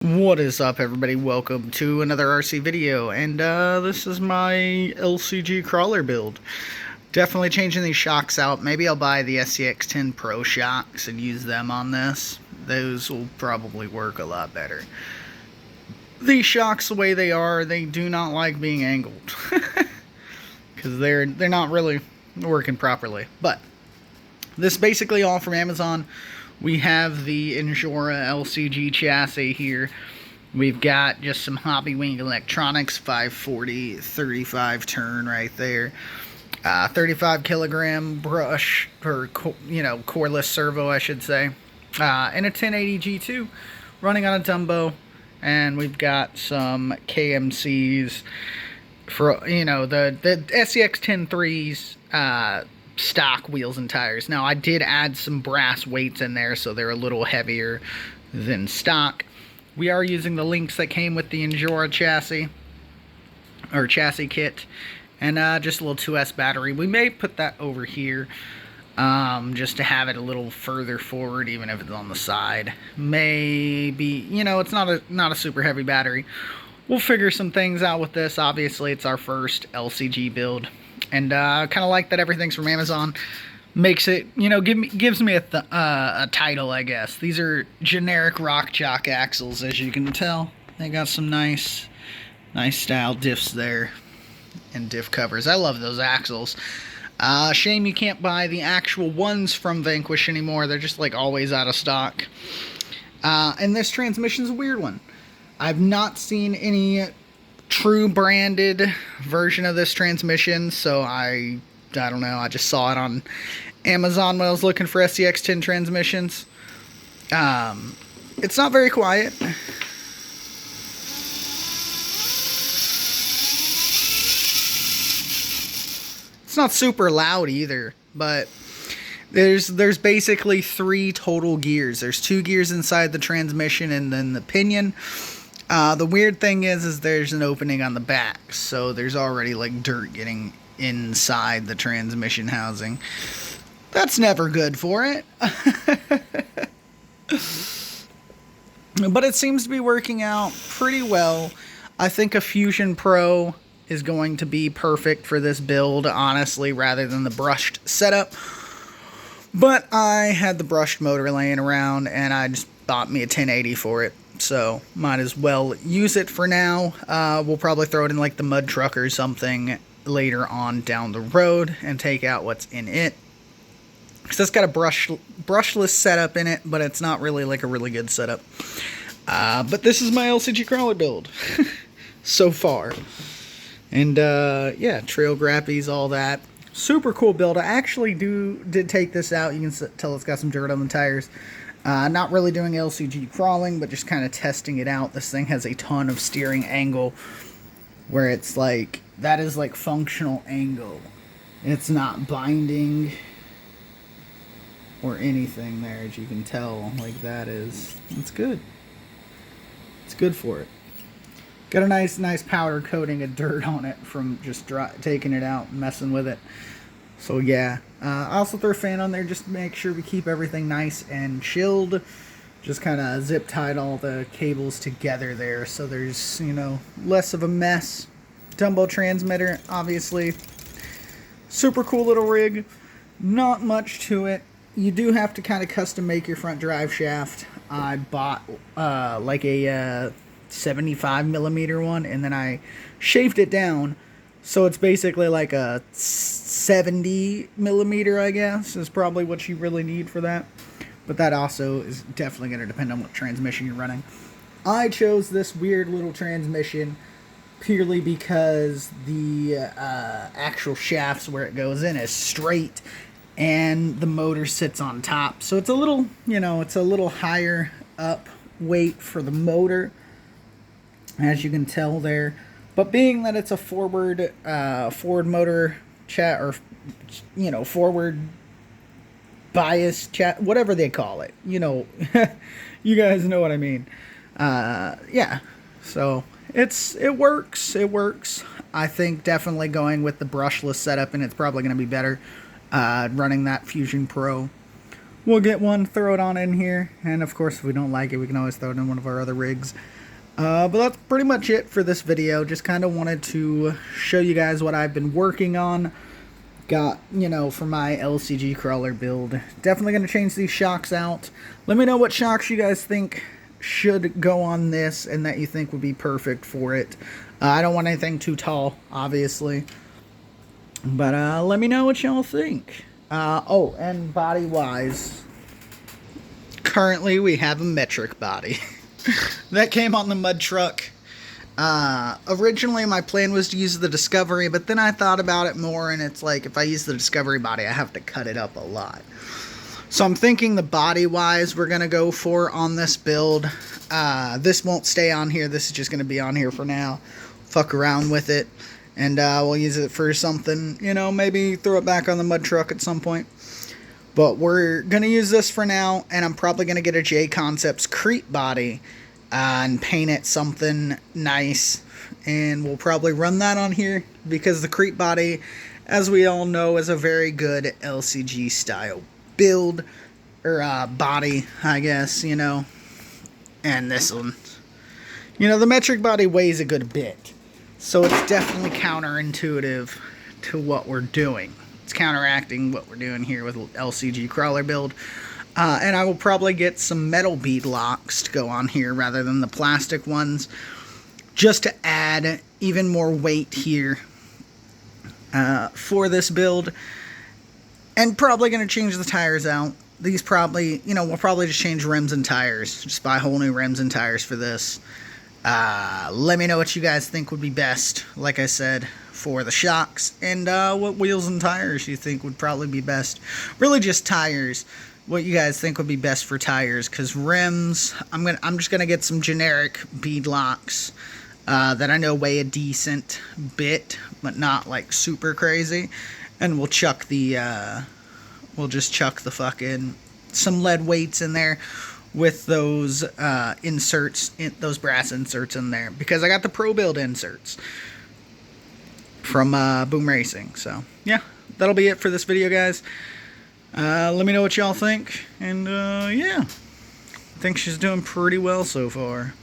What is up, everybody? Welcome to another RC video, and this is my LCG crawler build. Definitely changing these shocks out. Maybe I'll buy the SCX-10 Pro shocks and use them on this. Those will probably work a lot better. These shocks, the way they are, they do not like being angled. Because they're not really working properly. But this is basically all from Amazon. We have the Injora LCG chassis here. We've got just some Hobbywing electronics, 540, 35 turn right there. 35 kilogram brush, or coreless servo, I should say. And a 1080 G2 running on a Dumbo. And we've got some KMCs for, the SCX-10 3s, stock wheels and tires. Now, I did add some brass weights in there, so they're a little heavier than stock. We are using the links that came with the Injora chassis, or chassis kit, and just a little 2S battery. We may put that over here, just to have it a little further forward, even if it's on the side. Maybe, it's not a super heavy battery. We'll figure some things out with this. Obviously, it's our first LCG build. And kind of like that everything's from Amazon. Makes it, gives me a title, I guess. These are generic rock jock axles, as you can tell. They got some nice style diffs there and diff covers. I love those axles. Shame you can't buy the actual ones from Vanquish anymore. They're just like always out of stock. And this transmission's a weird one. I've not seen any true branded version of this transmission, so I don't know, I just saw it on Amazon when I was looking for SCX-10 transmissions. It's not very quiet. It's not super loud either, but there's basically 3 total gears. There's 2 gears inside the transmission and then the pinion. The weird thing is there's an opening on the back, so there's already like dirt getting inside the transmission housing. That's never good for it. But it seems to be working out pretty well. I think a Fusion Pro is going to be perfect for this build, honestly, rather than the brushed setup. But I had the brushed motor laying around, and I just bought me a 1080 for it. So, might as well use it for now. We'll probably throw it in like the mud truck or something later on down the road and take out what's in it. Because it's got a brushless setup in it, but it's not really like a really good setup. But this is my LCG crawler build so far. And yeah, trail grappies, all that. Super cool build. I actually did take this out. You can tell it's got some dirt on the tires. Not really doing LCG crawling, but just kind of testing it out. This thing has a ton of steering angle where it's like, that is like functional angle. It's not binding or anything there, as you can tell. Like that it's good. It's good for it. Got a nice powder coating of dirt on it from just taking it out and messing with it. So yeah, I also threw a fan on there just to make sure we keep everything nice and chilled. Just kind of zip tied all the cables together there, so there's, less of a mess. Dumbo transmitter, obviously. Super cool little rig. Not much to it. You do have to kind of custom make your front drive shaft. I bought like a 75 millimeter one, and then I shaved it down. So it's basically like a 70 millimeter, I guess, is probably what you really need for that. But that also is definitely going to depend on what transmission you're running. I chose this weird little transmission purely because the actual shafts where it goes in is straight and the motor sits on top. So it's a little, it's a little higher up weight for the motor, as you can tell there. But being that it's a forward motor forward bias chat, whatever they call it, you guys know what I mean. Yeah, so it works. I think definitely going with the brushless setup, and it's probably going to be better running that Fusion Pro we'll get one, throw it on in here, and of course if we don't like it, we can always throw it in one of our other rigs. But that's pretty much it for this video. Just kind of wanted to show you guys what I've been working on. Got, for my LCG crawler build. Definitely going to change these shocks out. Let me know what shocks you guys think should go on this and that you think would be perfect for it. I don't want anything too tall, obviously. But let me know what y'all think. Oh, and body-wise, currently we have a metric body. That came on the mud truck. Originally my plan was to use the Discovery, but then I thought about it more, and it's like, if I use the Discovery body, I have to cut it up a lot. So I'm thinking the body-wise we're going to go for on this build. This won't stay on here. This is just going to be on here for now. Fuck around with it. And we'll use it for something, maybe throw it back on the mud truck at some point. But we're going to use this for now, and I'm probably going to get a J Concepts Crete body and paint it something nice. And we'll probably run that on here, because the Crete body, as we all know, is a very good LCG style build, or body, I guess, And this one, the metric body weighs a good bit. So it's definitely counterintuitive to what we're doing. It's counteracting what we're doing here with LCG crawler build. And I will probably get some metal bead locks to go on here rather than the plastic ones, just to add even more weight here for this build. And probably going to change the tires out. These probably, we'll probably just change rims and tires. Just buy whole new rims and tires for this. Let me know what you guys think would be best, like I said, for the shocks, and what wheels and tires you think would probably be best. Really just tires, what you guys think would be best for tires, because rims, I'm just gonna get some generic bead locks that I know weigh a decent bit, but not like super crazy, and we'll chuck the just chuck the fucking some lead weights in there with those inserts, those brass inserts in there, because I got the Pro Build inserts from Boom Racing. So yeah, that'll be it for this video, guys. Let me know what y'all think, and yeah, I think she's doing pretty well so far.